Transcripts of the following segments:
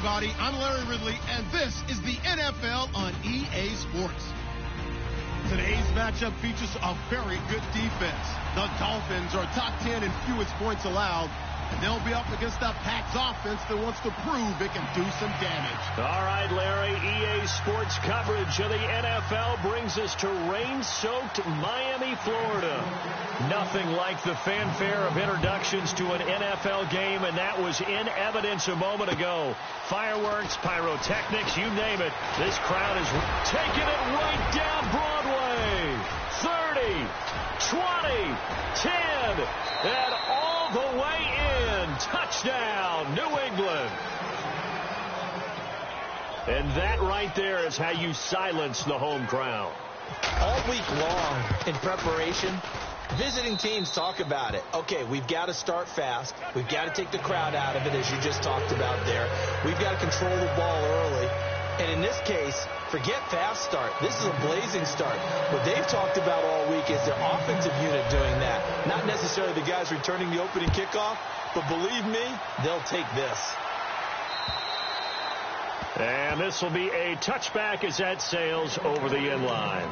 everybody. I'm Larry Ridley, and this is the NFL on EA Sports. Today's matchup features a very good defense. The Dolphins are top 10 in fewest points allowed, and they'll be up against the Pats offense that wants to prove it can do some damage. All right, Larry, EA Sports coverage of the NFL brings us to rain-soaked Miami, Florida. Nothing like the fanfare of introductions to an NFL game, and that was in evidence a moment ago. Fireworks, pyrotechnics, you name it. This crowd is taking it right down Broadway. 30, 20, 10, and all the way in. Touchdown, New England. And that right there is how you silence the home crowd. All week long in preparation, visiting teams talk about it. Okay, we've got to start fast. We've got to take the crowd out of it, as you just talked about there. We've got to control the ball early. And in this case, forget fast start. This is a blazing start. What they've talked about all week is their offensive unit doing that. Not necessarily the guys returning the opening kickoff, but believe me, they'll take this. And this will be a touchback as that sails over the end line.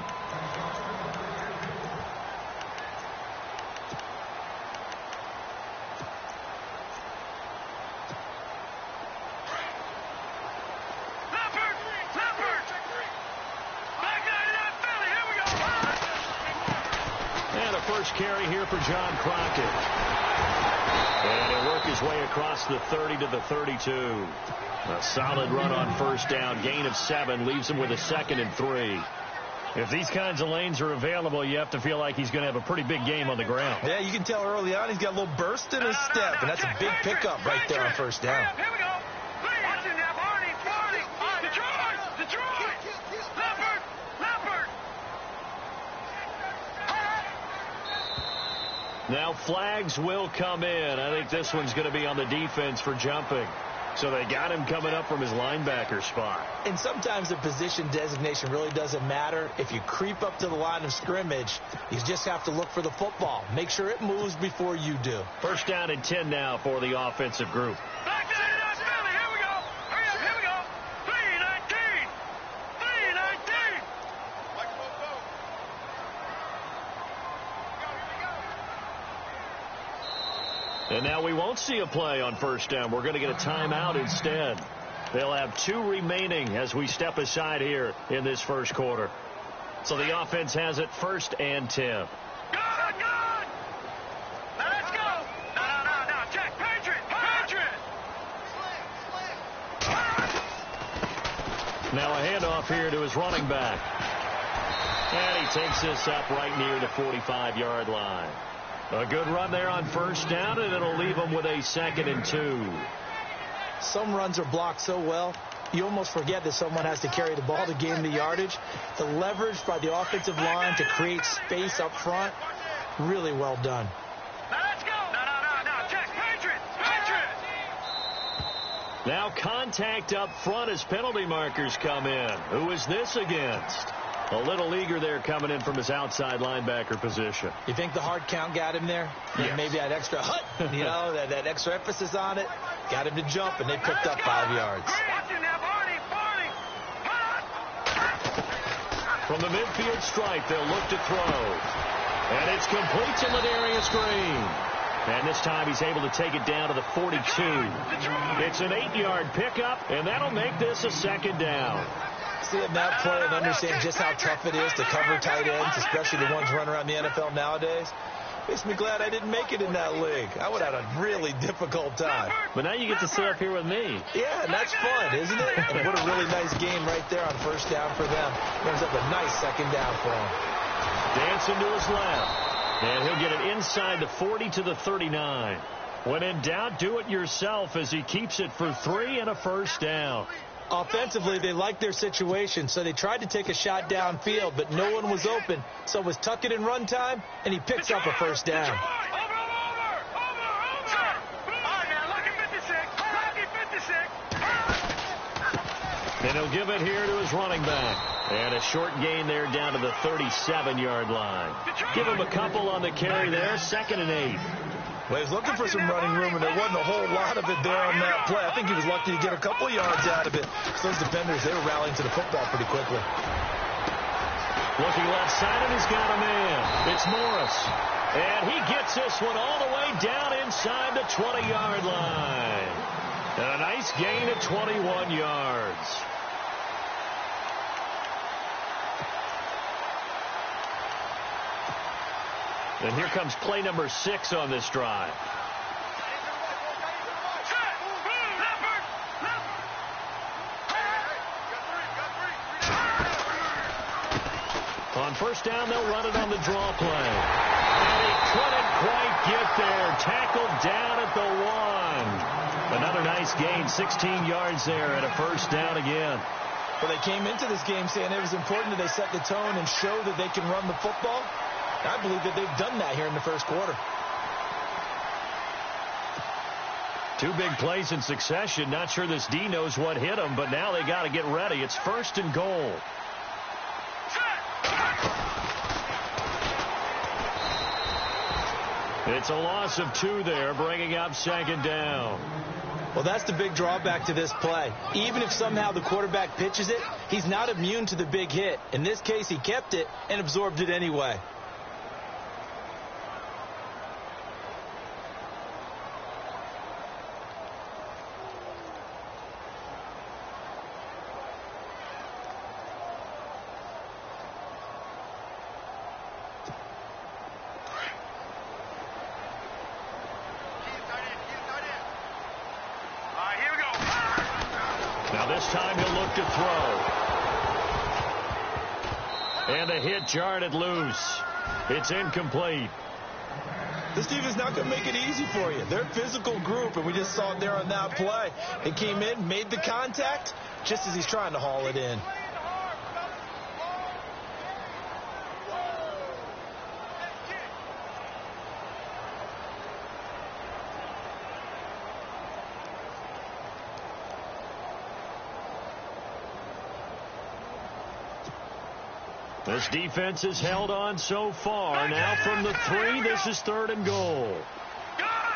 First carry here for John Crockett. And he'll work his way across the 30 to the 32. A solid run on first down. Gain of 7 leaves him with a 2nd and 3. If these kinds of lanes are available, you have to feel like he's going to have a pretty big game on the ground. Yeah, you can tell early on he's got a little burst in his step, and that's a big pickup right there on first down. Here we go. Now flags will come in. I think this one's going to be on the defense for jumping. So they got him coming up from his linebacker spot. And sometimes the position designation really doesn't matter. If you creep up to the line of scrimmage, you just have to look for the football. Make sure it moves before you do. First down and 10 now for the offensive group. Back to the Philly. Here we go. Hurry up. Here we go. 3-19. 3-19. And now we won't see a play on first down. We're going to get a timeout instead. They'll have 2 remaining as we step aside here in this first quarter. So the offense has it 1st and 10. Good. Now let's go. No. Check. Patriot. Now a handoff here to his running back. And he takes this up right near the 45-yard line. A good run there on first down, and it'll leave him with a 2nd and 2. Some runs are blocked so well, you almost forget that someone has to carry the ball to gain the yardage. The leverage by the offensive line to create space up front, really well done. Now let's go. No. Check. Patriot. Now contact up front as penalty markers come in. Who is this against? A little leaguer there coming in from his outside linebacker position. You think the hard count got him there? Yes. Maybe that extra that extra emphasis on it got him to jump, and they picked up 5 yards. From the midfield stripe, they'll look to throw. And it's complete to Ladarius Green. And this time he's able to take it down to the 42. It's an 8-yard pickup, and that'll make this a 2nd down. Seeing that play and understand just how tough it is to cover tight ends, especially the ones running around the NFL nowadays, makes me glad I didn't make it in that league. I would have had a really difficult time. But now you get to sit up here with me. Yeah, and that's fun, isn't it? And what a really nice game right there on first down for them. Brings up a nice 2nd down for them. Dancing to his left. And he'll get it inside the 40 to the 39. When in doubt, do it yourself as he keeps it for 3 and a first down. Offensively, they liked their situation, so they tried to take a shot downfield, but no one was open. So it was tuck it in run time, and he picks up a first down. And he'll give it here to his running back. And a short gain there down to the 37-yard line. Give him a couple on the carry there, 2nd and 8. Well, he was looking for some running room, and there wasn't a whole lot of it there on that play. I think he was lucky to get a couple of yards out of it. So those defenders, they were rallying to the football pretty quickly. Looking left side, and he's got a man. It's Morris. And he gets this one all the way down inside the 20-yard line. And a nice gain of 21 yards. And here comes play number 6 on this drive. On first down, they'll run it on the draw play. And he couldn't quite get there. Tackled down at the 1. Another nice gain, 16 yards there and a first down again. Well, they came into this game saying it was important that they set the tone and show that they can run the football. I believe that they've done that here in the first quarter. 2 big plays in succession. Not sure this D knows what hit them, but now they got to get ready. It's first and goal. It's a loss of 2 there, bringing up second down. Well, that's the big drawback to this play. Even if somehow the quarterback pitches it, he's not immune to the big hit. In this case, he kept it and absorbed it anyway. Now this time he'll look to throw. And a hit jarred it loose. It's incomplete. This team is not going to make it easy for you. They're a physical group, and we just saw it there on that play. It came in, made the contact, just as he's trying to haul it in. This defense has held on so far. Now from the 3, this is third and goal. Good now.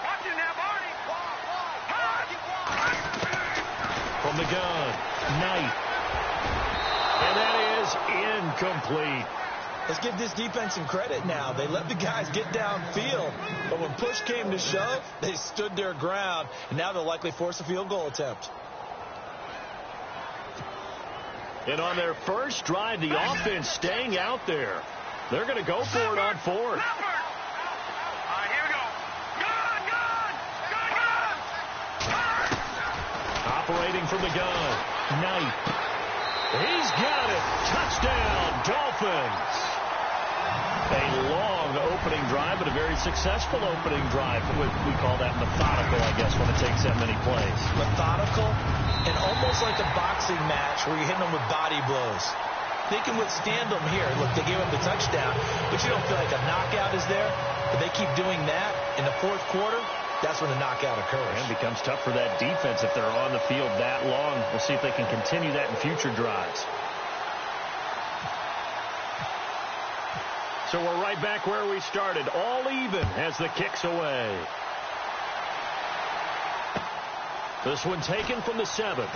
Watch it now, Barney. From the gun, Knight. And that is incomplete. Let's give this defense some credit now. They let the guys get downfield, but when push came to shove, they stood their ground, and now they'll likely force a field goal attempt. And on their first drive, the offense staying out there. They're going to go for it on 4th. All right, here we go. Gun. Operating from the gun, Knight. He's got it. Touchdown, Dolphins. A long opening drive, but a very successful opening drive. We call that methodical, I guess, when it takes that many plays. Methodical and almost like a boxing match where you're hitting them with body blows. They can withstand them here. Look, they gave up the touchdown, but you don't feel like a knockout is there. But they keep doing that in the 4th quarter. That's when the knockout occurs. And it becomes tough for that defense if they're on the field that long. We'll see if they can continue that in future drives. So we're right back where we started, all even as the kick's away. This one taken from the 7.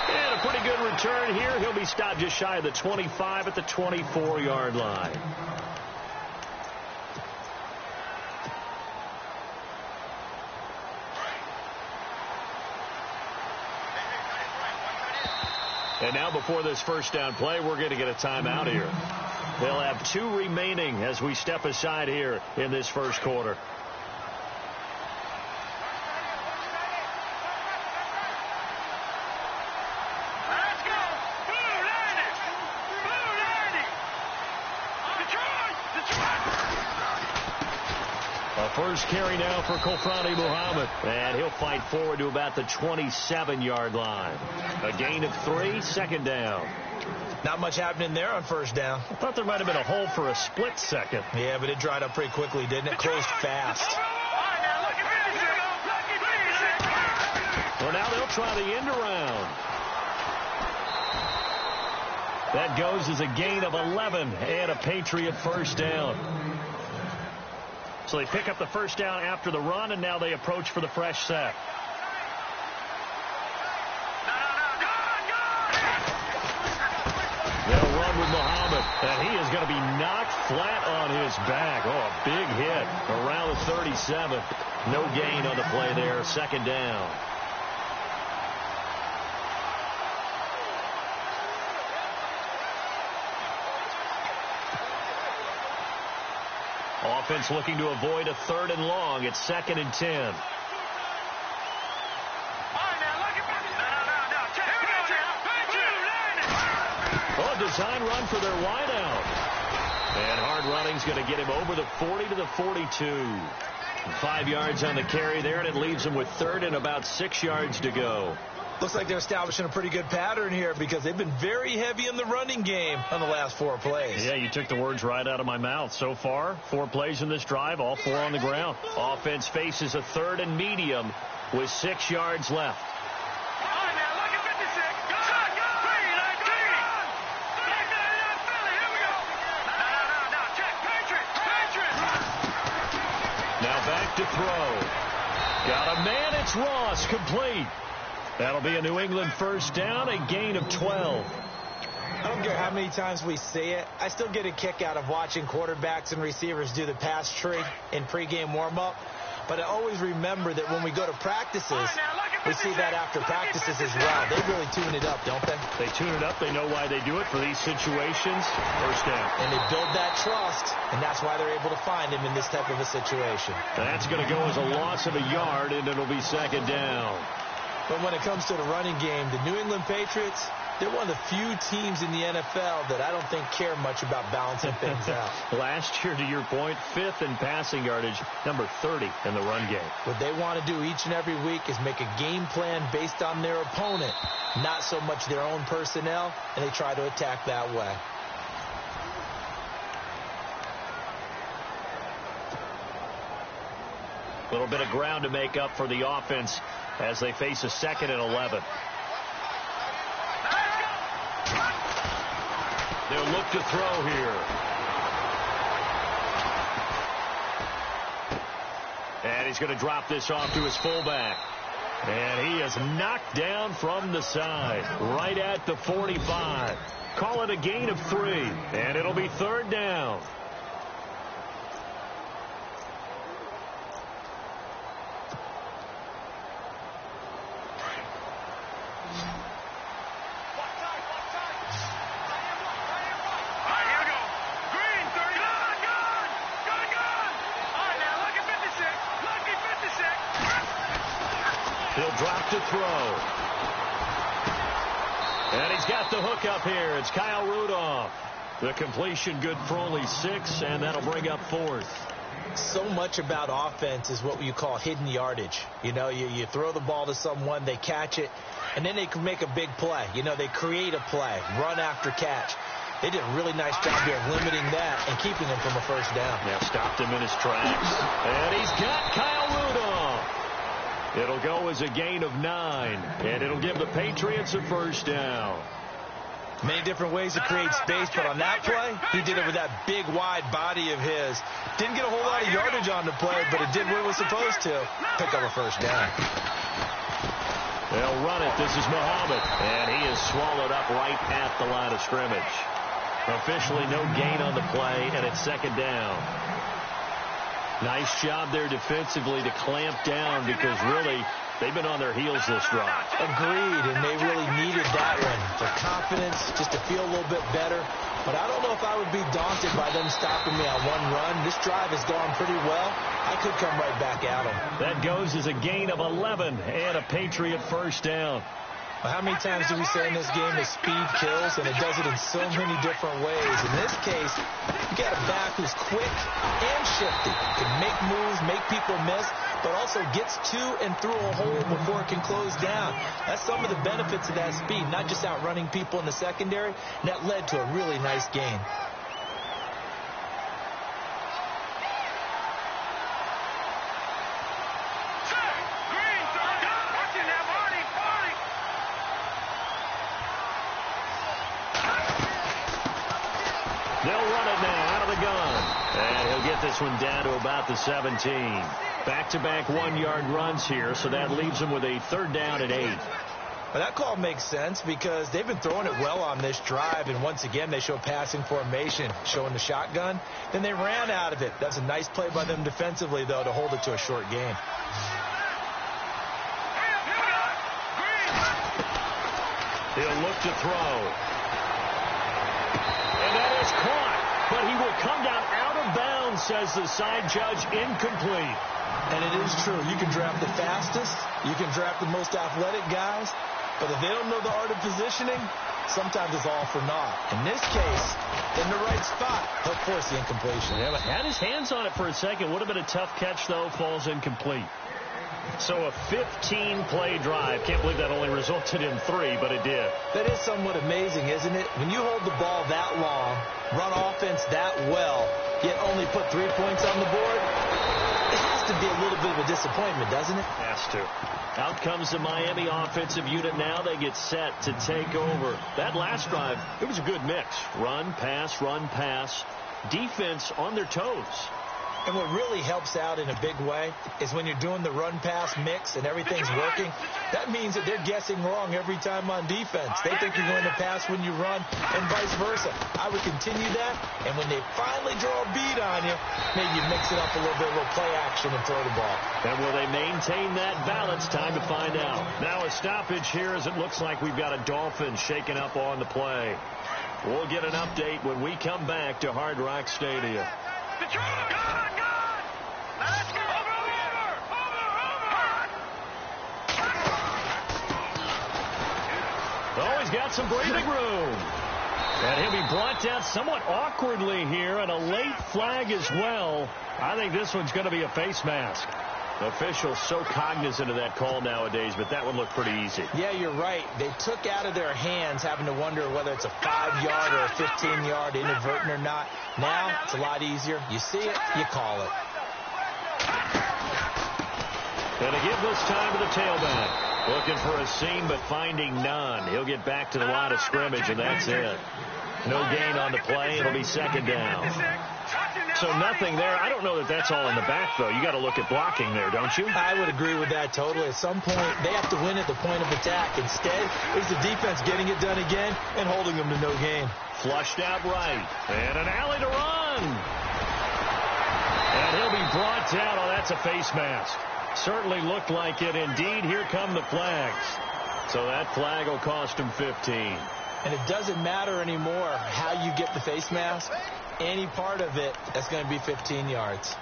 And a pretty good return here. He'll be stopped just shy of the 25 at the 24-yard line. And now before this first down play, we're going to get a timeout here. They'll have 2 remaining as we step aside here in this first quarter. Let's go. Blue 90. Detroit. A first carry now for Kofrani Muhammad. And he'll fight forward to about the 27-yard line. A gain of 3, second down. Not much happening there on first down. I thought there might have been a hole for a split second. Yeah, but it dried up pretty quickly, didn't it? Closed fast. Well, now they'll try the end around. That goes as a gain of 11 and a Patriot first down. So they pick up the first down after the run, and now they approach for the fresh set. They'll run with Muhammad, and he is going to be knocked flat on his back. Oh, a big hit around the 37. No gain on the play there. Second down. Offense looking to avoid a 3rd and long. It's 2nd and 10. Oh, design run for their wideout. And hard running's going to get him over the 40 to the 42. 5 yards on the carry there, and it leaves him with 3rd and about 6 yards to go. Looks like they're establishing a pretty good pattern here because they've been very heavy in the running game on the last 4 plays. Yeah, you took the words right out of my mouth. So far, 4 plays in this drive, all 4 on the ground. Offense faces a 3rd and medium with 6 yards left. Now back to throw. Got a man, it's Ross, complete. That'll be a New England first down, a gain of 12. I don't care how many times we say it. I still get a kick out of watching quarterbacks and receivers do the pass tree in pregame warm-up. But I always remember that when we go to practices, we see that after practices as well. They really tune it up, don't they? They tune it up. They know why they do it for these situations. First down. And they build that trust, and that's why they're able to find him in this type of a situation. That's going to go as a loss of a yard, and it'll be 2nd down. But when it comes to the running game, the New England Patriots, they're one of the few teams in the NFL that I don't think care much about balancing things out. Last year, to your point, 5th in passing yardage, number 30 in the run game. What they want to do each and every week is make a game plan based on their opponent, not so much their own personnel, and they try to attack that way. A little bit of ground to make up for the offense as they face a 2nd and 11. They'll look to throw here. And he's going to drop this off to his fullback. And he is knocked down from the side, right at the 45. Call it a gain of 3, and it'll be 3rd down. He'll drop to throw. And he's got the hook up here. It's Kyle Rudolph. The completion good for only 6, and that'll bring up 4th. So much about offense is what you call hidden yardage. You know, you throw the ball to someone, they catch it, and then they can make a big play. You know, they create a play, run after catch. They did a really nice job here of limiting that and keeping him from a first down. Yeah, stopped him in his tracks. And he's got Kyle Rudolph. It'll go as a gain of 9, and it'll give the Patriots a first down. Many different ways to create space, but on that play, he did it with that big, wide body of his. Didn't get a whole lot of yardage on the play, but it did what it was supposed to. Pick up a first down. They'll run it. This is Muhammad, and he is swallowed up right at the line of scrimmage. Officially no gain on the play, and it's 2nd down. Nice job there defensively to clamp down because really they've been on their heels this drive. Agreed, and they really needed that one. For confidence, just to feel a little bit better. But I don't know if I would be daunted by them stopping me on one run. This drive has gone pretty well. I could come right back at them. That goes as a gain of 11 and a Patriot first down. How many times do we say in this game that speed kills, and it does it in so many different ways? In this case, you got a back who's quick and shifty. Can make moves, make people miss, but also gets to and through a hole before it can close down. That's some of the benefits of that speed, not just outrunning people in the secondary. And that led to a really nice gain. the gun. And he'll get this one down to about the 17. Back-to-back 1-yard runs here, so that leaves him with a 3rd down and 8. Well, that call makes sense because they've been throwing it well on this drive, and once again they show passing formation, showing the shotgun. Then they ran out of it. That's a nice play by them defensively, though, to hold it to a short gain. He'll look to throw. And that is caught, but he will come down out of bounds, says the side judge, incomplete. And it is true. You can draft the fastest. You can draft the most athletic guys. But if they don't know the art of positioning, sometimes it's all for naught. In this case, in the right spot, he'll force the incompletion. Yeah, but had his hands on it for a second. Would have been a tough catch, though. Falls incomplete. So a 15-play drive. Can't believe that only resulted in 3, but it did. That is somewhat amazing, isn't it? When you hold the ball that long, run offense that well, yet only put 3 points on the board, it has to be a little bit of a disappointment, doesn't it? Has to. Out comes the Miami offensive unit now. They get set to take over. That last drive, it was a good mix. Run, pass, run, pass. Defense on their toes. And what really helps out in a big way is when you're doing the run-pass mix and everything's working, that means that they're guessing wrong every time on defense. They think you're going to pass when you run and vice versa. I would continue that, and when they finally draw a bead on you, maybe you mix it up a little bit, a little play action and throw the ball. And will they maintain that balance? Time to find out. Now a stoppage here as it looks like we've got a Dolphin shaking up on the play. We'll get an update when we come back to Hard Rock Stadium. Oh, he's got some breathing room. And he'll be brought down somewhat awkwardly here, and a late flag as well. I think this one's going to be a face mask. The officials so cognizant of that call nowadays, but that one looked pretty easy. Yeah, you're right. They took out of their hands having to wonder whether it's a 5-yard or a 15-yard inadvertent or not. Now, it's a lot easier. You see it, you call it. And to give this time to the tailback. Looking for a seam, but finding none. He'll get back to the line of scrimmage, and that's it. No gain on the play. It'll be 2nd down. So nothing there. I don't know that that's all in the back, though. You got to look at blocking there, don't you? I would agree with that totally. At some point, they have to win at the point of attack. Instead, it's the defense getting it done again and holding them to no gain. Flushed out right. And an alley to run. And he'll be brought down. Oh, that's a face mask. Certainly looked like it. Indeed, here come the flags. So that flag will cost him 15. And it doesn't matter anymore how you get the face mask. Any part of it, that's going to be 15 yards.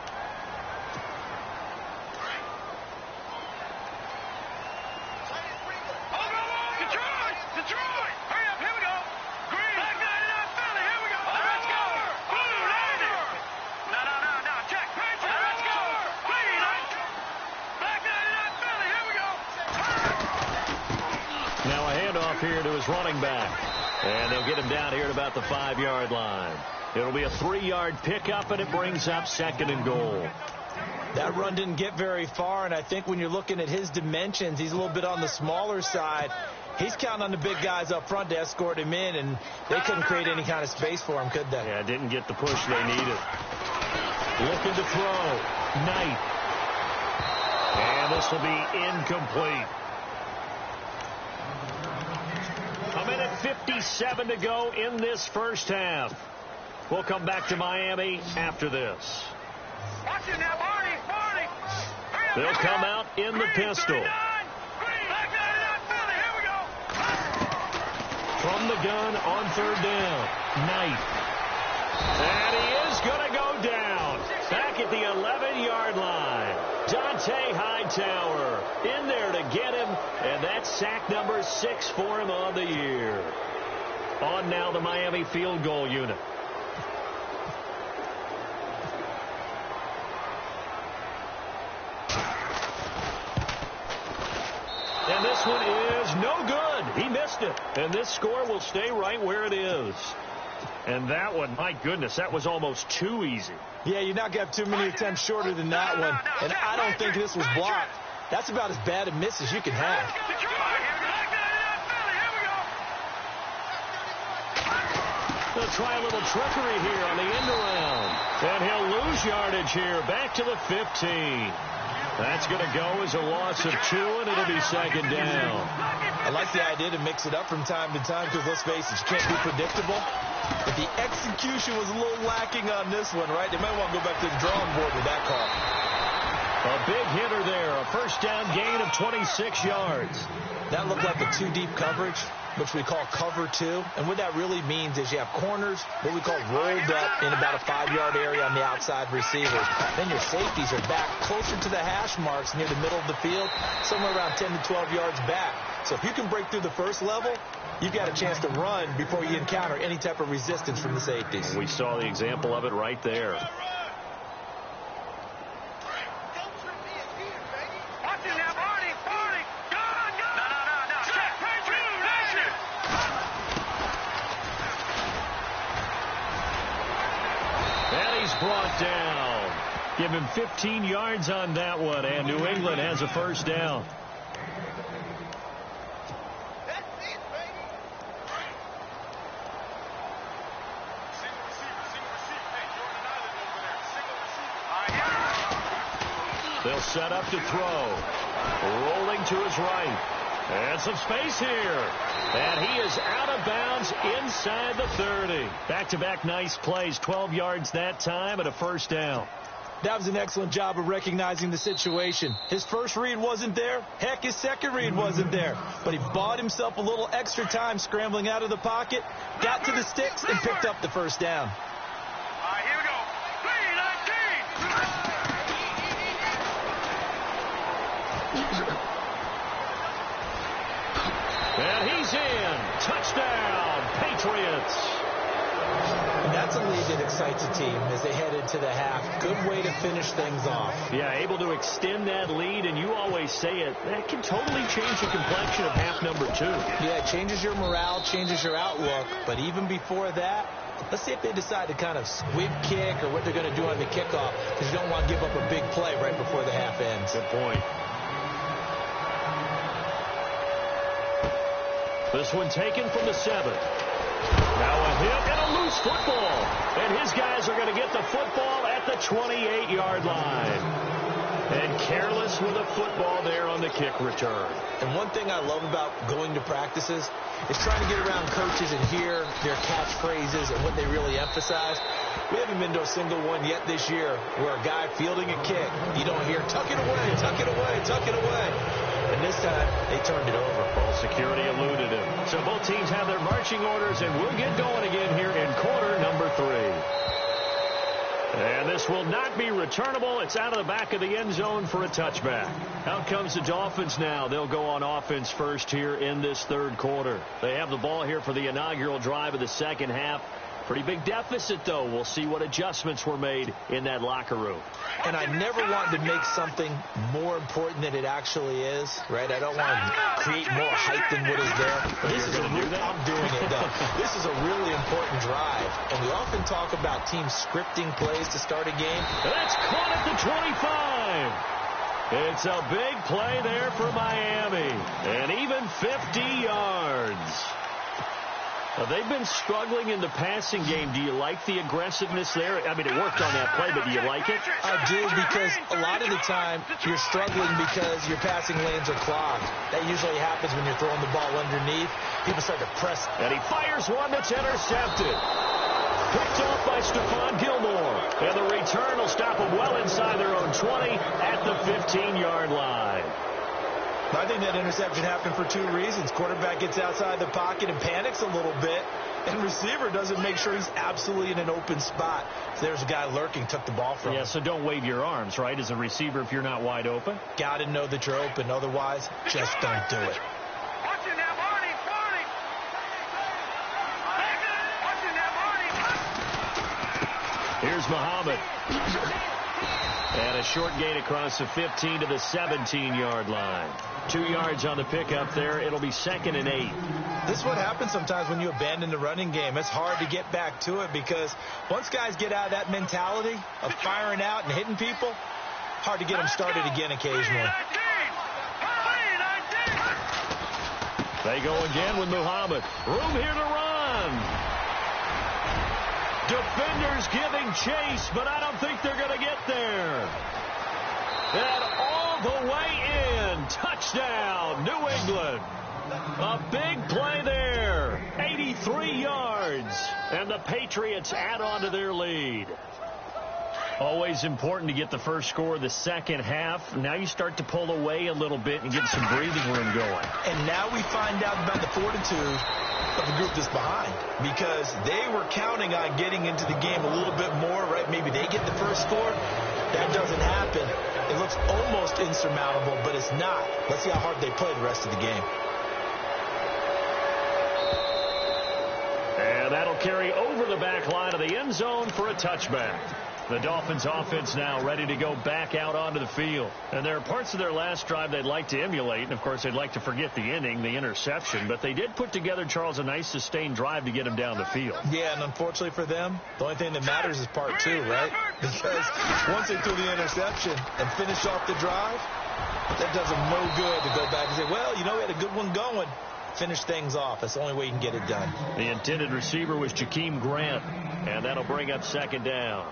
Detroit! Hurry up, here we go! Green! Back 99 Philly, here we go! Let's go! Blue 90! No, check! Let's go! Green! Back 99 Philly, here we go! Now a handoff here to his running back. And they'll get him down here at about the 5-yard line. It'll be a 3-yard pickup, and it brings up 2nd and goal. That run didn't get very far, and I think when you're looking at his dimensions, he's a little bit on the smaller side. He's counting on the big guys up front to escort him in, and they couldn't create any kind of space for him, could they? Yeah, didn't get the push they needed. Looking to throw. Knight. And this will be incomplete. A minute 57 to go in this first half. We'll come back to Miami after this. Watch it now, Barney! They'll come out in the pistol. Back 99 Philly, here we go! From the gun on 3rd down. Knight. And he is going to go down. Back at the 11-yard line. Dante Hightower in there to get him. And that's sack number 6 for him on the year. On now the Miami field goal unit. And this one is no good. He missed it. And this score will stay right where it is. And that one, my goodness, that was almost too easy. Yeah, you're not going to have too many attempts shorter than that one. And I don't think this was blocked. That's about as bad a miss as you can have. going to try a little trickery here on the end around. And he'll lose yardage here, back to the 15. That's going to go as a loss of 2, and it'll be second down. I like the idea to mix it up from time to time because, let's face it, you can't be predictable. But the execution was a little lacking on this one, right? They might want to go back to the drawing board with that call. A big hitter there, a first down gain of 26 yards. That looked like a 2-deep coverage, which we call cover 2. And what that really means is you have corners, what we call rolled up in about a 5-yard area on the outside receivers. Then your safeties are back closer to the hash marks near the middle of the field, somewhere around 10 to 12 yards back. So if you can break through the first level, you've got a chance to run before you encounter any type of resistance from the safeties. We saw the example of it right there. Brought down. Give him 15 yards on that one, and New England has a first down. They'll set up to throw. Rolling to his right. And some space here. And he is out of bounds inside the 30. Back-to-back nice plays. 12 yards that time and a first down. That was an excellent job of recognizing the situation. His first read wasn't there. Heck, his second read wasn't there. But he bought himself a little extra time scrambling out of the pocket, got to the sticks, and picked up the first down. All right, here we go. 3-19. And he's in. Touchdown, Patriots. And that's a lead that excites a team as they head into the half. Good way to finish things off. Yeah, able to extend that lead, and you always say it, that can totally change the complexion of half number 2. Yeah, it changes your morale, changes your outlook. But even before that, let's see if they decide to kind of squib kick or what they're going to do on the kickoff, because you don't want to give up a big play right before the half ends. Good point. This one taken from the 7. Now a hit and a loose football. And his guys are going to get the football at the 28-yard line. And careless with a football there on the kick return. And one thing I love about going to practices is trying to get around coaches and hear their catchphrases and what they really emphasize. We haven't been to a single one yet this year where a guy fielding a kick, you don't hear, tuck it away, tuck it away, tuck it away. And this time, they turned it over. Ball security eluded him. So both teams have their marching orders, and we'll get going again here in quarter number 3. And this will not be returnable. It's out of the back of the end zone for a touchback. Out comes the Dolphins now. They'll go on offense first here in this third quarter. They have the ball here for the inaugural drive of the second half. Pretty big deficit, though. We'll see what adjustments were made in that locker room. And I never want to make something more important than it actually is, right? I don't want to create more hype than what is there. But this is I'm doing it, though. This is a really important drive. And we often talk about teams scripting plays to start a game. That's caught at the 25. It's a big play there for Miami. And even 50 yards. They've been struggling in the passing game. Do you like the aggressiveness there? I mean, it worked on that play, but do you like it? I do, because a lot of the time you're struggling because your passing lanes are clogged. That usually happens when you're throwing the ball underneath. People start to press. And he fires one that's intercepted. Picked off by Stephon Gilmore. And the return will stop them well inside their own 20 at the 15-yard line. I think that interception happened for 2 reasons. Quarterback gets outside the pocket and panics a little bit, and receiver doesn't make sure he's absolutely in an open spot. So there's a guy lurking, took the ball from him. Yeah, so don't wave your arms, right, as a receiver if you're not wide open. Got to know that you're open. Otherwise, just don't do it. Watching that, Marty, Marty. Watching that, Marty. Here's Muhammad. And a short gain across the 15 to the 17-yard line. 2 yards on the pickup there. It'll be 2nd and 8. This is what happens sometimes when you abandon the running game. It's hard to get back to it because once guys get out of that mentality of firing out and hitting people, hard to get them started again occasionally. They go again with Muhammad. Room here to run. Defenders giving chase, but I don't think they're going to get there. And all the way in. Touchdown, New England. A big play there. 83 yards. And the Patriots add on to their lead. Always important to get the first score of the second half. Now you start to pull away a little bit and get some breathing room going. And now we find out about the fortitude of the group that's behind, because they were counting on getting into the game a little bit more, right? Maybe they get the first score. That doesn't happen. It looks almost insurmountable, but it's not. Let's see how hard they play the rest of the game. And that'll carry over the back line of the end zone for a touchback. The Dolphins offense now ready to go back out onto the field. And there are parts of their last drive they'd like to emulate. And, of course, they'd like to forget the inning, the interception. But they did put together, Charles, a nice sustained drive to get them down the field. Yeah, and unfortunately for them, the only thing that matters is part two, right? Because once they threw the interception and finished off the drive, that does them no good to go back and say, well, you know, we had a good one going. Finish things off. That's the only way you can get it done. The intended receiver was Jakeem Grant. And that'll bring up second down.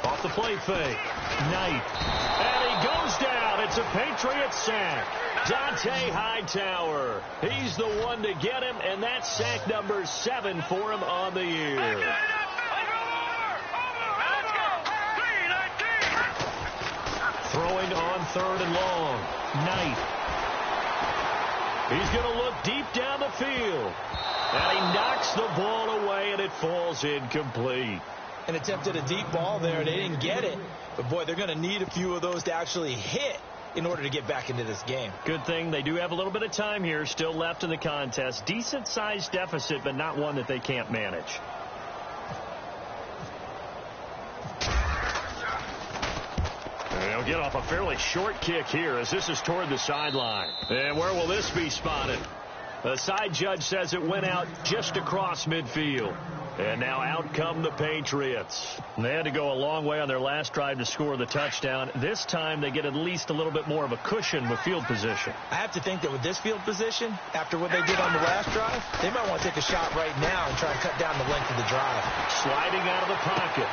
Off the play fake. Knight. And he goes down. It's a Patriot sack. Jjae Hightower. He's the one to get him, and that's sack number 7 for him on the year. Throwing on 3rd and long. Knight. He's going to look deep down the field. And he knocks the ball away, and it falls incomplete. And attempted a deep ball there. They didn't get it. But, boy, they're going to need a few of those to actually hit in order to get back into this game. Good thing they do have a little bit of time here still left in the contest. Decent-sized deficit, but not one that they can't manage. They'll get off a fairly short kick here as this is toward the sideline. And where will this be spotted? The side judge says it went out just across midfield. And now out come the Patriots. They had to go a long way on their last drive to score the touchdown. This time they get at least a little bit more of a cushion with field position. I have to think that with this field position, after what they did on the last drive, they might want to take a shot right now and try and cut down the length of the drive. Sliding out of the pocket.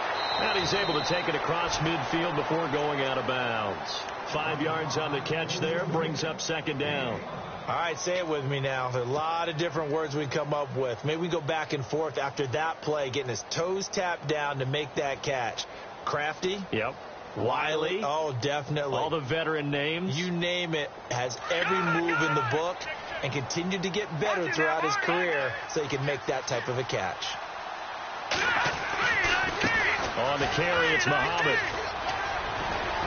And he's able to take it across midfield before going out of bounds. 5 yards on the catch there, brings up second down. All right, say it with me now. There are a lot of different words we can come up with. Maybe we go back and forth after that play, getting his toes tapped down to make that catch. Crafty? Yep. Wiley? Oh, definitely. All the veteran names? You name it. Has every move in the book and continued to get better throughout his career so he can make that type of a catch. On the carry, it's Muhammad.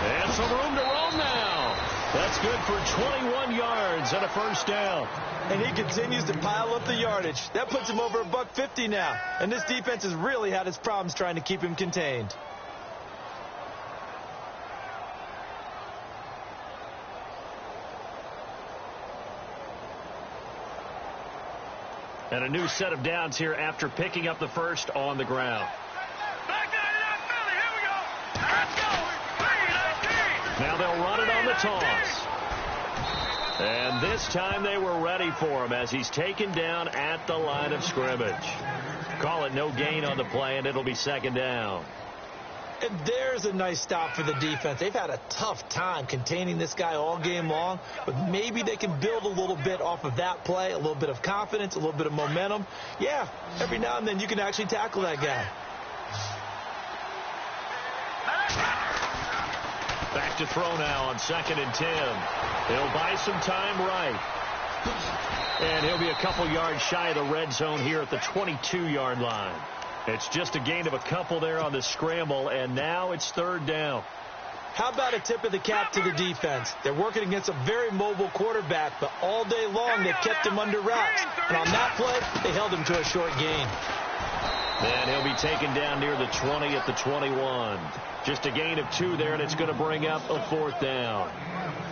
And some room to roam now. That's good for 21 yards and a first down. And he continues to pile up the yardage. That puts him over $150 now. And this defense has really had its problems trying to keep him contained. And a new set of downs here after picking up the first on the ground. Now they'll run it on the toss. And this time they were ready for him as he's taken down at the line of scrimmage. Call it no gain on the play, and it'll be second down. And there's a nice stop for the defense. They've had a tough time containing this guy all game long, but maybe they can build a little bit off of that play, a little bit of confidence, a little bit of momentum. Yeah, every now and then you can actually tackle that guy. Back to throw now on 2nd and 10. He'll buy some time right. And he'll be a couple yards shy of the red zone here at the 22-yard line. It's just a gain of a couple there on the scramble, and now it's 3rd down. How about a tip of the cap to the defense? They're working against a very mobile quarterback, but all day long they've kept him under wraps. And on that play, they held him to a short gain. And he'll be taken down near the 20 at the 21. Just a gain of 2 there, and it's going to bring up a 4th down.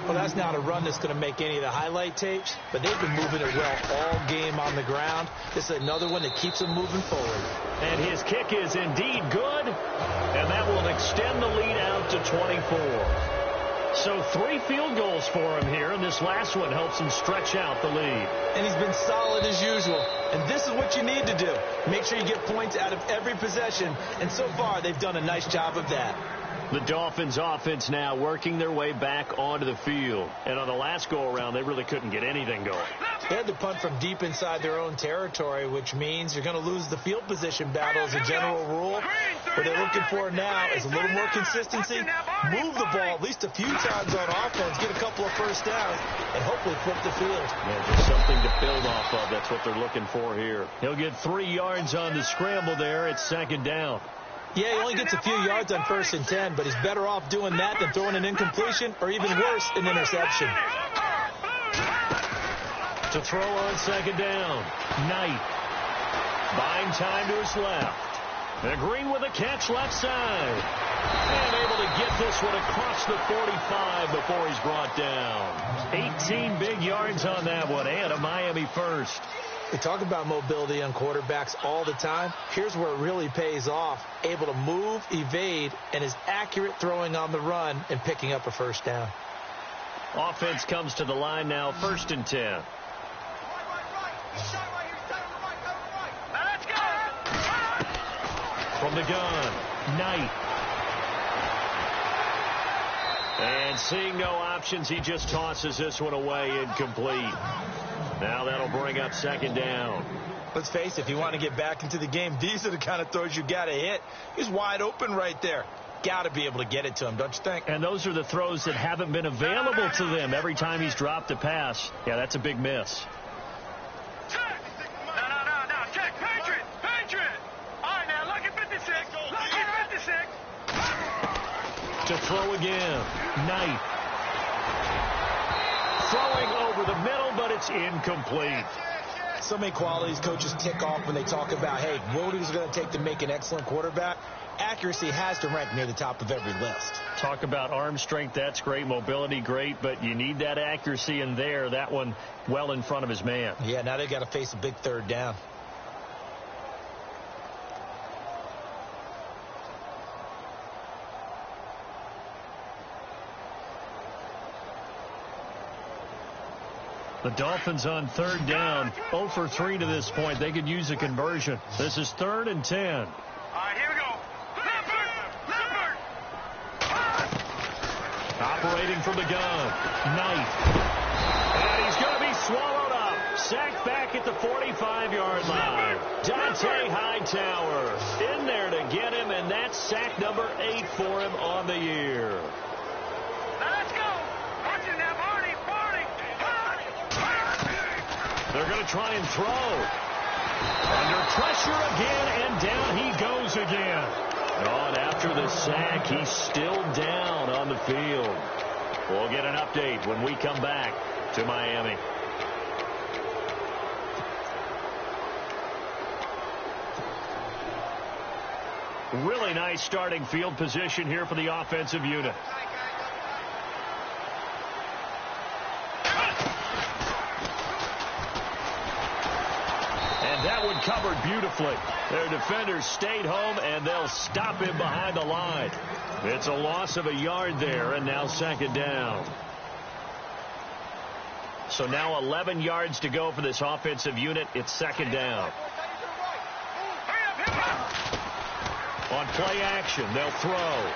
Well, that's not a run that's going to make any of the highlight tapes, but they've been moving it well all game on the ground. This is another one that keeps them moving forward. And his kick is indeed good, and that will extend the lead out to 24. So 3 field goals for him here, and this last one helps him stretch out the lead. And he's been solid as usual. And this is what you need to do. Make sure you get points out of every possession. And so far, they've done a nice job of that. The Dolphins offense now working their way back onto the field. And on the last go-around, they really couldn't get anything going. They had to punt from deep inside their own territory, which means you're going to lose the field position battle as a general rule. What they're looking for now is a little more consistency, move the ball at least a few times on offense, get a couple of first downs, and hopefully flip the field. Yeah, just something to build off of. That's what they're looking for here. He'll get 3 yards on the scramble there. It's 2nd down. Yeah, he only gets a few yards on 1st and 10, but he's better off doing that than throwing an incompletion or even worse, an interception. To throw on 2nd down. Knight. Buying time to his left. And Green with a catch left side. And able to get this one across the 45 before he's brought down. 18 big yards on that one, and a Miami first. We talk about mobility on quarterbacks all the time. Here's where it really pays off. Able to move, evade, and is accurate throwing on the run and picking up a first down. Offense comes to the line now, 1st and 10. From the gun, Knight. And seeing no options, he just tosses this one away, incomplete. Now that'll bring up 2nd down. Let's face it, if you want to get back into the game, these are the kind of throws you got to hit. He's wide open right there. Got to be able to get it to him, don't you think? And those are the throws that haven't been available to them every time he's dropped a pass. Yeah, that's a big miss. Check. No. Check. Patriot. All right, now, look at 56. Look at 56. To throw again. Knight. Throwing over the middle, but it's incomplete. So many qualities coaches tick off when they talk about, hey, what is it going to take to make an excellent quarterback? Accuracy has to rank near the top of every list. Talk about arm strength, that's great. Mobility, great, but you need that accuracy in there. That one well in front of his man. Yeah, now they got to face a big 3rd down. The Dolphins on 3rd down, 0 for 3 to this point. They could use a conversion. This is 3rd and 10. All right, here we go. Leopard. Operating from the gun. Knight. And he's going to be swallowed up. Sacked back at the 45-yard line. Jjae Hightower in there to get him, and that's sack number 8 for him on the year. Now let's go. Watch it now, Barney. They're going to try and throw. Under pressure again, and down he goes again. Oh, and after the sack, he's still down on the field. We'll get an update when we come back to Miami. Really nice starting field position here for the offensive unit. That one covered beautifully. Their defenders stayed home, and they'll stop him behind the line. It's a loss of a yard there, and now 2nd down. So now 11 yards to go for this offensive unit. It's 2nd down. On play action, they'll throw.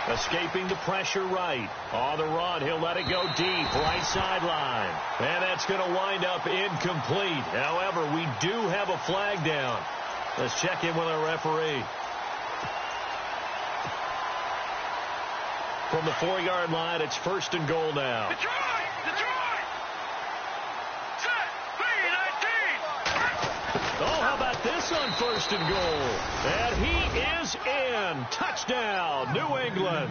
Escaping the pressure right. On the run, he'll let it go deep. Right sideline. And that's going to wind up incomplete. However, we do have a flag down. Let's check in with our referee. From the 4-yard line, it's 1st and goal now. Detroit! Set! P19! Oh, how about this on 1st and goal? And he is in. Touchdown, New England.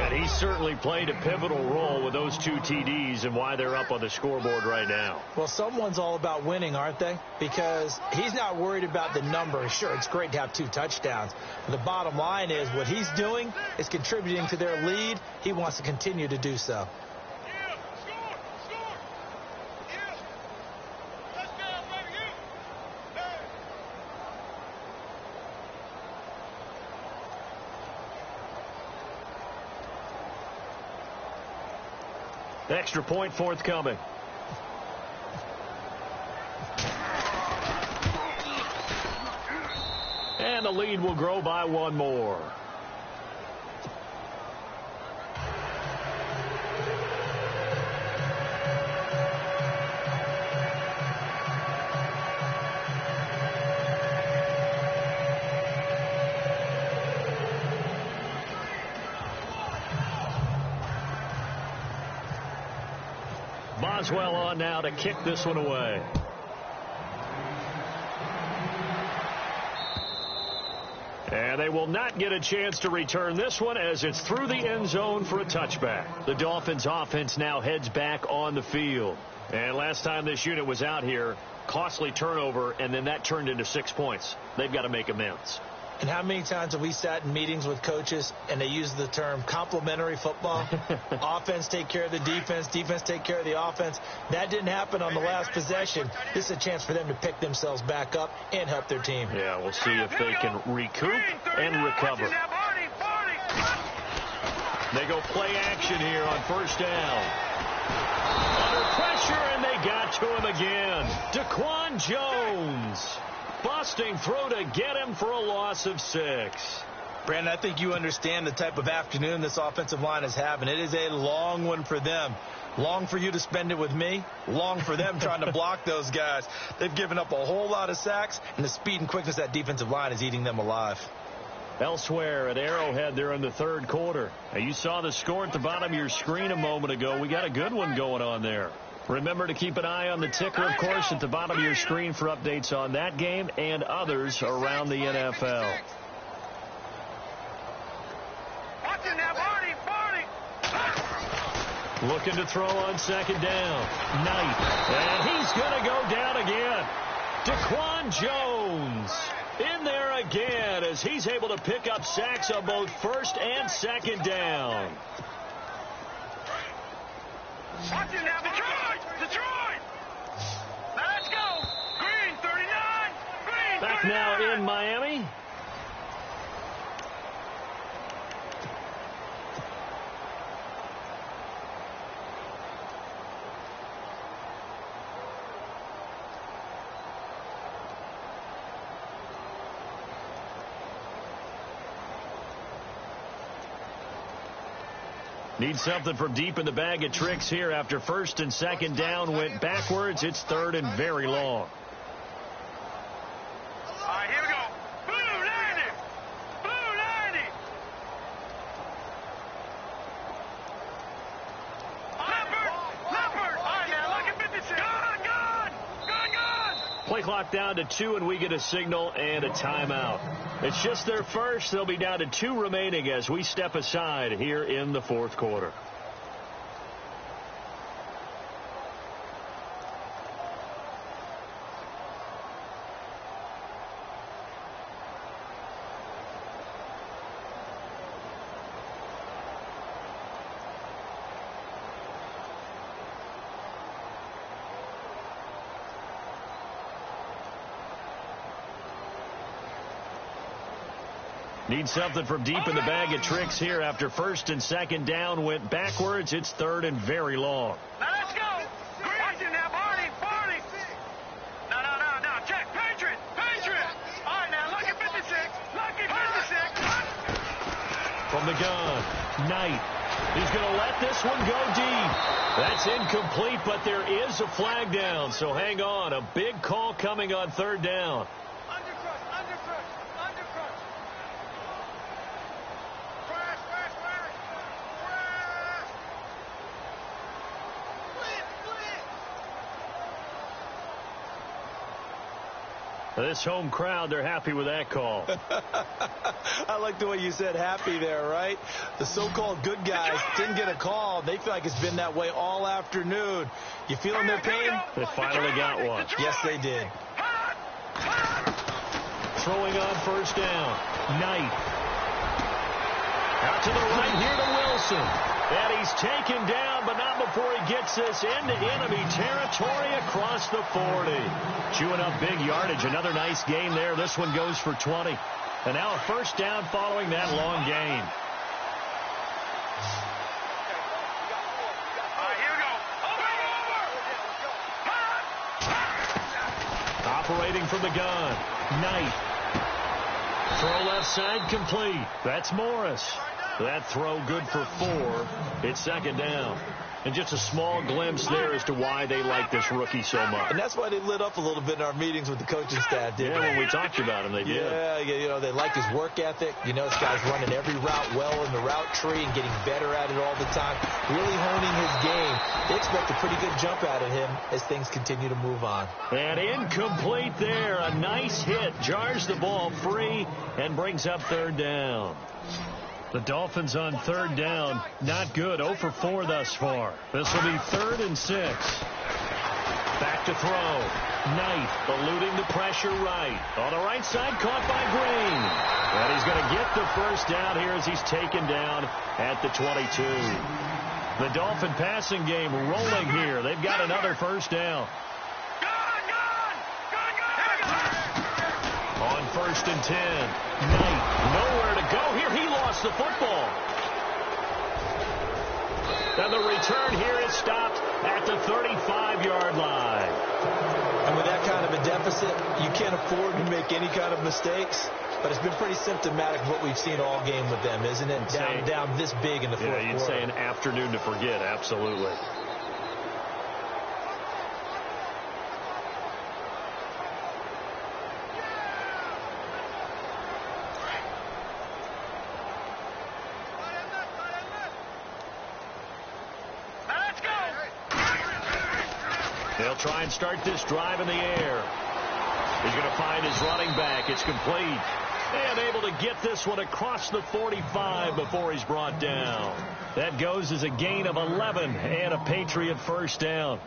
And he certainly played a pivotal role with those 2 TDs and why they're up on the scoreboard right now. Well, someone's all about winning, aren't they? Because he's not worried about the number. Sure, it's great to have 2 touchdowns. But the bottom line is what he's doing is contributing to their lead. He wants to continue to do so. Extra point forthcoming. And the lead will grow by 1 more. Boswell on now to kick this one away. And they will not get a chance to return this one as it's through the end zone for a touchback. The Dolphins offense now heads back on the field. And last time this unit was out here, costly turnover, and then that turned into 6 points. They've got to make amends. And how many times have we sat in meetings with coaches and they use the term complementary football? Offense take care of the defense, defense take care of the offense. That didn't happen on the last possession. This is a chance for them to pick themselves back up and help their team. Yeah, we'll see if they can recoup and recover. They go play action here on first down. Under pressure, and they got to him again. Daquan Jones. Busting through to get him for a loss of 6. Brandon, I think you understand the type of afternoon this offensive line is having. It is a long one for them. Long for you to spend it with me. Long for them trying to block those guys. They've given up a whole lot of sacks, and the speed and quickness of that defensive line is eating them alive. Elsewhere at Arrowhead there in the third quarter. Now, you saw the score at the bottom of your screen a moment ago. We got a good one going on there. Remember to keep an eye on the ticker, of course, at the bottom of your screen for updates on that game and others around the NFL. Looking to throw on second down. Knight. And he's going to go down again. Daquan Jones in there again as he's able to pick up sacks on both first and second down. Watch it now, Detroit! Now let's go! Green, 39! Green, Back 39. now in Miami. Need something from deep in the bag of tricks here after first and second down went backwards. It's third and very long. All right, here we go. Blue 90! Blue 90! Leopard! All right, now, look at 56. Gun! Play clock down to 2, and we get a signal and a timeout. It's just their first. They'll be down to 2 remaining as we step aside here in the fourth quarter. Need something from deep in the bag of tricks here after first and second down went backwards. It's third and very long. Now let's go! Watch it now, Barney! No, check, Patriot! All right, now, look at 56! From the gun, Knight. He's going to let this one go deep. That's incomplete, but there is a flag down, so hang on. A big call coming on third down. This home crowd, they're happy with that call. I like the way you said happy there, right? The so-called good guys didn't get a call. They feel like it's been that way all afternoon. You feeling their pain? They finally got one. Yes, they did. Throwing on first down. Knight. Out to the right here to Wilson. And he's taken down, but not before he gets this into enemy territory across the 40. Chewing up big yardage. Another nice gain there. This one goes for 20. And now a first down following that long gain. Operating from the gun. Knight. Throw left side complete. That's Morris. That throw good for 4. It's second down. And just a small glimpse there as to why they like this rookie so much. And that's why they lit up a little bit in our meetings with the coaching staff, didn't they? When we talked about him, they did. Yeah, you know, they like his work ethic. You know, this guy's running every route well in the route tree and getting better at it all the time. Really honing his game. They expect a pretty good jump out of him as things continue to move on. And incomplete there. A nice hit. Jars the ball free and brings up third down. The Dolphins on third down. Not good. 0 for 4 thus far. This will be 3rd and 6. Back to throw. Knight eluding the pressure right. On the right side, caught by Green. And he's going to get the first down here as he's taken down at the 22. The Dolphin passing game rolling here. They've got another first down. On 1st and 10. Knight nowhere to go here. He lost the football. And the return here is stopped at the 35-yard line. And with that kind of a deficit, you can't afford to make any kind of mistakes. But it's been pretty symptomatic of what we've seen all game with them, isn't it? Down this big in the fourth quarter. You'd say an afternoon to forget, absolutely. They'll try and start this drive in the air. He's going to find his running back. It's complete. And able to get this one across the 45 before he's brought down. That goes as a gain of 11 and a Patriot first down.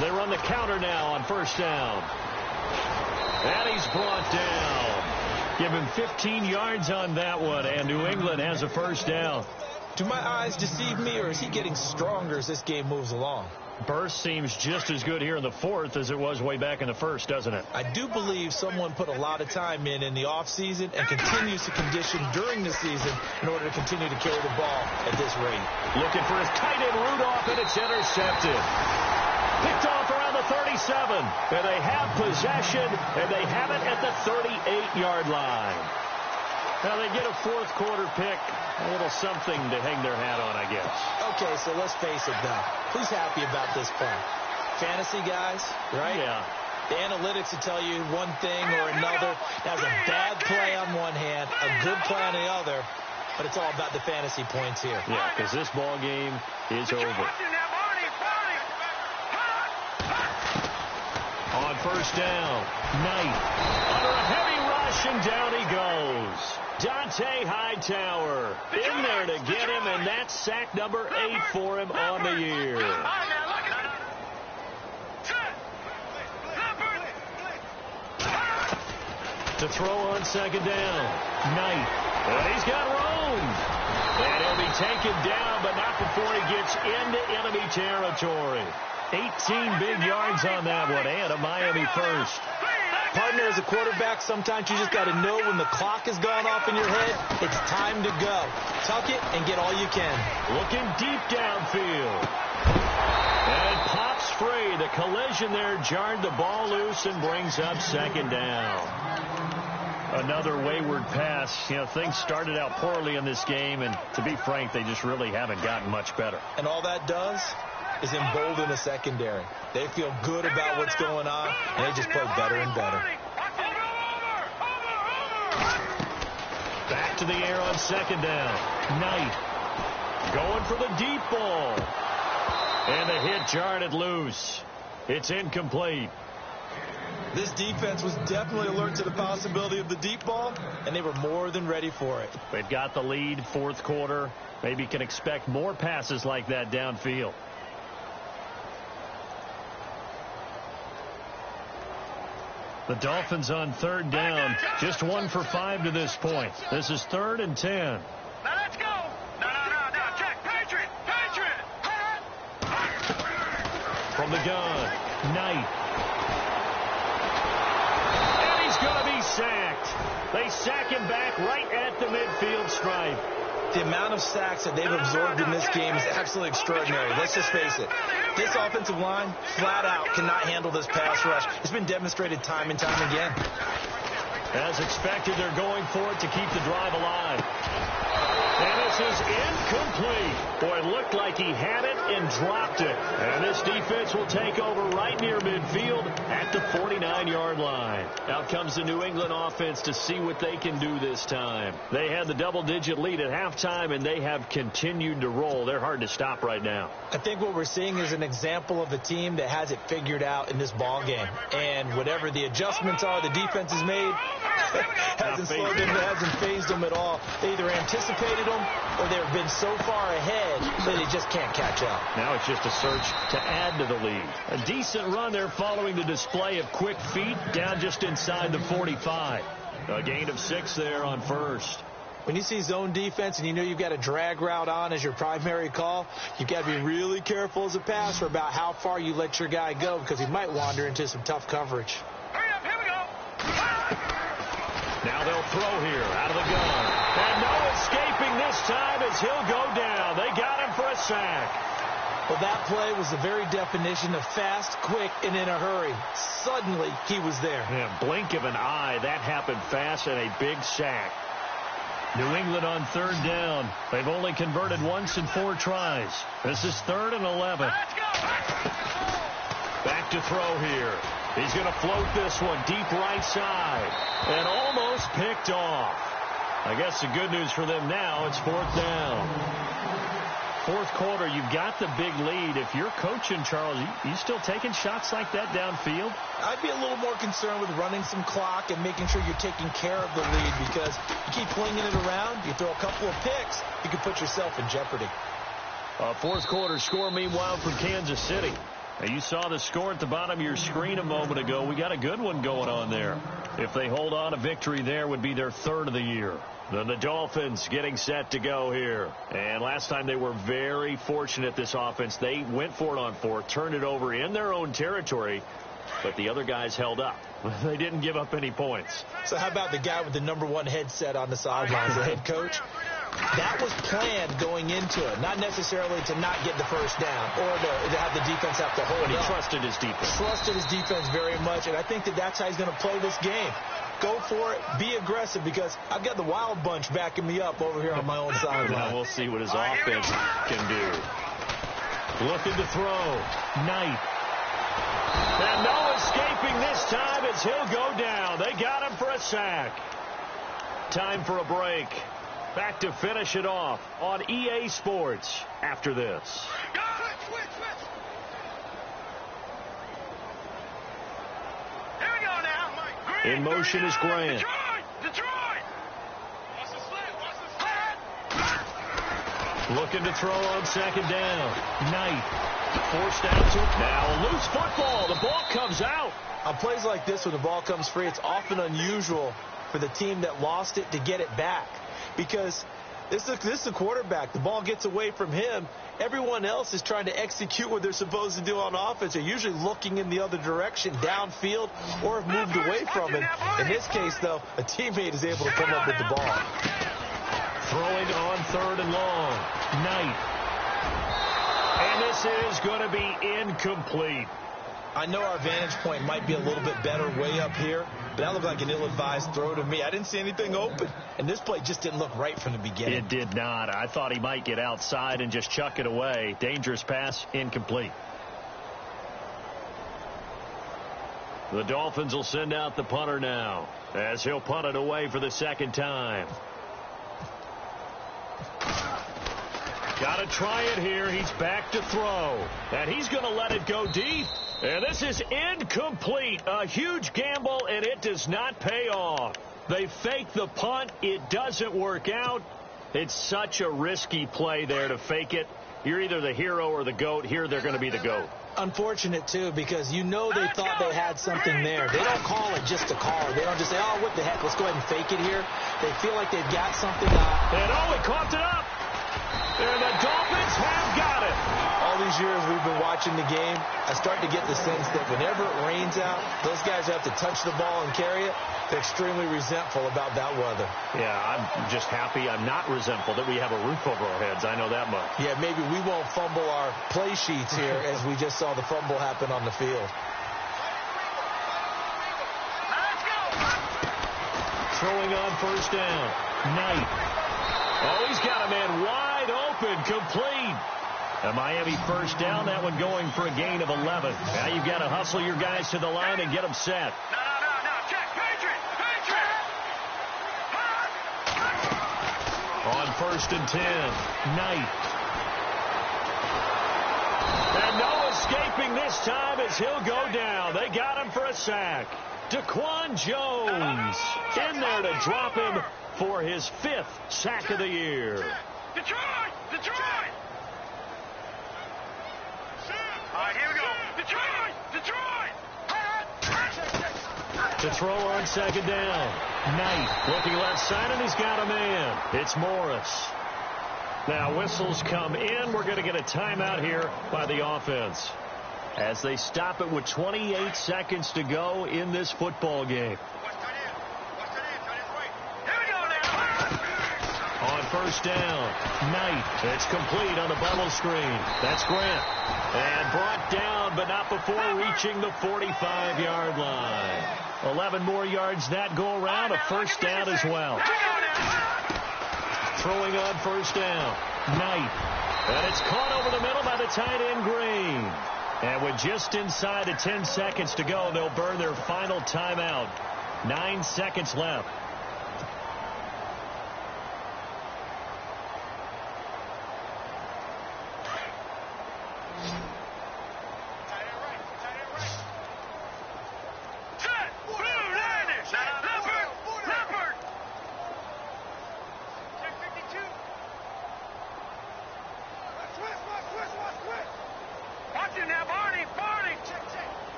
They run the counter now on first down. And he's brought down. Give him 15 yards on that one, and New England has a first down. Do my eyes deceive me, or is he getting stronger as this game moves along? Burst seems just as good here in the fourth as it was way back in the first, doesn't it? I do believe someone put a lot of time in the offseason and continues to condition during the season in order to continue to carry the ball at this rate. Looking for his tight end Rudolph, and it's intercepted. Picked off around the 37, and they have possession, and they have it at the 38-yard line. Now they get a fourth quarter pick, a little something to hang their hat on, I guess. Okay, so let's face it now. Who's happy about this play? Fantasy guys, right? Yeah. The analytics will tell you one thing or another. That's a bad play on one hand, a good play on the other, but it's all about the fantasy points here. Yeah, because this ball game is over. On first down, Knight under a heavy rush, and down he goes. Dante Hightower in there to get him, and that's sack number 8 for him on the year. To throw on second down, Knight, and he's got room. And he'll be taken down, but not before he gets into enemy territory. 18 big yards on that one, and a Miami first. Partner, as a quarterback, sometimes you just got to know when the clock has gone off in your head, it's time to go. Tuck it and get all you can. Looking deep downfield. And pops free. The collision there jarred the ball loose and brings up second down. Another wayward pass. You know, things started out poorly in this game, and to be frank, they just really haven't gotten much better. And all that does, is embolden the secondary. They feel good about what's going on, and they just play better and better. Back to the air on second down. Knight going for the deep ball. And the hit jarred it loose. It's incomplete. This defense was definitely alert to the possibility of the deep ball, and they were more than ready for it. They've got the lead, fourth quarter. Maybe can expect more passes like that downfield. The Dolphins on third down, just 1 for 5 to this point. This is 3rd and 10. Now let's go. No. Check. Patriot. From the gun, Knight. And he's going to be sacked. They sack him back right at the midfield stripe. The amount of sacks that they've absorbed in this game is absolutely extraordinary. Let's just face it. This offensive line, flat out, cannot handle this pass rush. It's been demonstrated time and time again. As expected, they're going for it to keep the drive alive. And this is incomplete. Boy, it looked like he had it and dropped it. And this defense will take over right near midfield at the 49-yard line. Out comes the New England offense to see what they can do this time. They had the double-digit lead at halftime, and they have continued to roll. They're hard to stop right now. I think what we're seeing is an example of a team that has it figured out in this ball game. And whatever the adjustments are the defense has made, hasn't slowed them, hasn't phased them at all. They either anticipated them or they've been so far ahead that they just can't catch up. Now it's just a search to add to the lead. A decent run there following the display of quick feet down just inside the 45. A gain of 6 there on first. When you see zone defense and you know you've got a drag route on as your primary call, you've got to be really careful as a passer about how far you let your guy go because he might wander into some tough coverage. Hurry up, here we go. Now they'll throw here out of the gun. And no escaping this time as he'll go down. They got him for a sack. Well, that play was the very definition of fast, quick, and in a hurry. Suddenly, he was there. Yeah, blink of an eye. That happened fast and a big sack. New England on third down. They've only converted once in 4 tries. This is 3rd and 11. Let's go. Back to throw here. He's going to float this one deep right side. And almost picked off. I guess the good news for them now, it's 4th down. Fourth quarter, you've got the big lead. If you're coaching, Charles, you still taking shots like that downfield? I'd be a little more concerned with running some clock and making sure you're taking care of the lead because you keep flinging it around, you throw a couple of picks, you can put yourself in jeopardy. Fourth quarter score, meanwhile, from Kansas City. Now, you saw the score at the bottom of your screen a moment ago. We got a good one going on there. If they hold on, a victory there would be their 3rd of the year. Then the Dolphins getting set to go here. And last time they were very fortunate, this offense. They went for it on 4th, turned it over in their own territory, but the other guys held up. They didn't give up any points. So how about the guy with the #1 headset on the sidelines, the head coach? That was planned going into it, not necessarily to not get the first down or to have the defense have to hold But he up. trusted his defense. Trusted his defense very much, and I think that's how he's going to play this game. Go for it, be aggressive, because I've got the wild bunch backing me up over here on my own sideline. Now we'll see what his offense can do. Looking to throw. Knight. And no escaping this time as he'll go down. They got him for a sack. Time for a break. Back to finish it off on EA Sports after this. Here we go now. In motion is Grant. Detroit. Looking to throw on second down. Knight. Forced out to now a loose football. The ball comes out. On plays like this when the ball comes free, it's often unusual for the team that lost it to get it back. Because this is the quarterback. The ball gets away from him. Everyone else is trying to execute what they're supposed to do on offense. They're usually looking in the other direction, downfield, or have moved away from him. In this case, though, a teammate is able to come up with the ball. Throwing on 3rd and long. Knight. And this is going to be incomplete. I know our vantage point might be a little bit better way up here, but that looked like an ill-advised throw to me. I didn't see anything open, and this play just didn't look right from the beginning. It did not. I thought he might get outside and just chuck it away. Dangerous pass, incomplete. The Dolphins will send out the punter now, as he'll punt it away for the second time. Got to try it here. He's back to throw, and he's going to let it go deep. And this is incomplete. A huge gamble, and it does not pay off. They fake the punt. It doesn't work out. It's such a risky play there to fake it. You're either the hero or the GOAT. Here they're going to be the GOAT. Unfortunate, too, because you know they thought they had something there. They don't call it just a call. They don't just say, oh, what the heck, let's go ahead and fake it here. They feel like they've got something. And oh, he coughed it up. And the Dolphins have got it. All these years we've been watching the game, I start to get the sense that whenever it rains out, those guys have to touch the ball and carry it. They're extremely resentful about that weather. Yeah, I'm just happy I'm not resentful that we have a roof over our heads. I know that much. Yeah, maybe we won't fumble our play sheets here as we just saw the fumble happen on the field. Throwing on first down. Knight. Oh, he's got a man wide open, complete. A Miami first down, that one going for a gain of 11. Now you've got to hustle your guys to the line and get them set. No, check, Patriot. On first and 10, Knight. And no escaping this time as he'll go down. They got him for a sack. Daquan Jones in there to drop him for his 5th sack of the year. Detroit! All right, here we go. Detroit! To throw on second down. Knight looking left side, and he's got a man. It's Morris. Now whistles come in. We're going to get a timeout here by the offense as they stop it with 28 seconds to go in this football game. On first down, Knight. It's complete on the bubble screen. That's Grant. And brought down, but not before reaching the 45-yard line. 11 more yards that go around. A first down as well. Throwing on first down, Knight. And it's caught over the middle by the tight end, Green. And with just inside of 10 seconds to go, they'll burn their final timeout. 9 seconds left.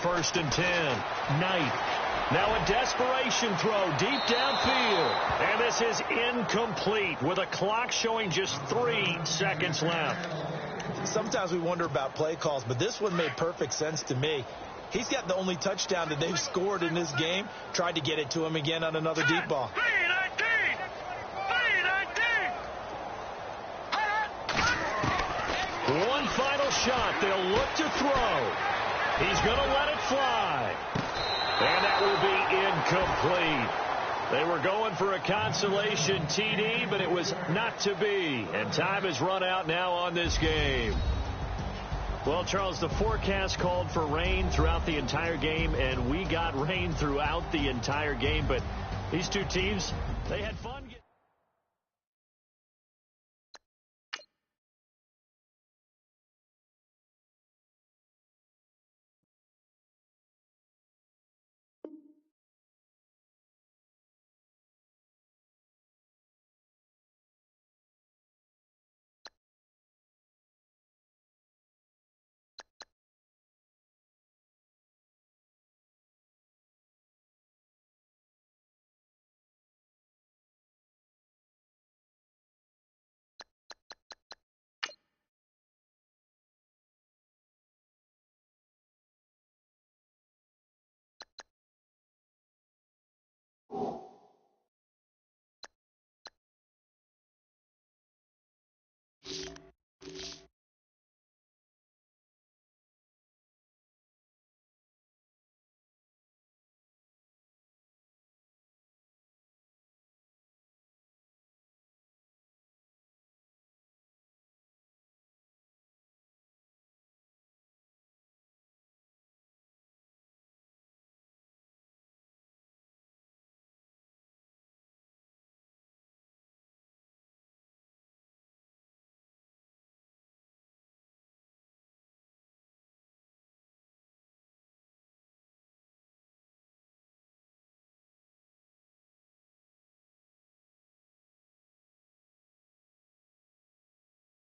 First and 10. Knight. Now a desperation throw deep downfield. And this is incomplete with a clock showing just 3 seconds left. Sometimes we wonder about play calls, but this one made perfect sense to me. He's got the only touchdown that they've scored in this game. Tried to get it to him again on another deep ball. One final shot. They'll look to throw. He's going to let it fly. And that will be incomplete. They were going for a consolation TD, but it was not to be. And time has run out now on this game. Well, Charles, the forecast called for rain throughout the entire game, and we got rain throughout the entire game. But these two teams, they had fun.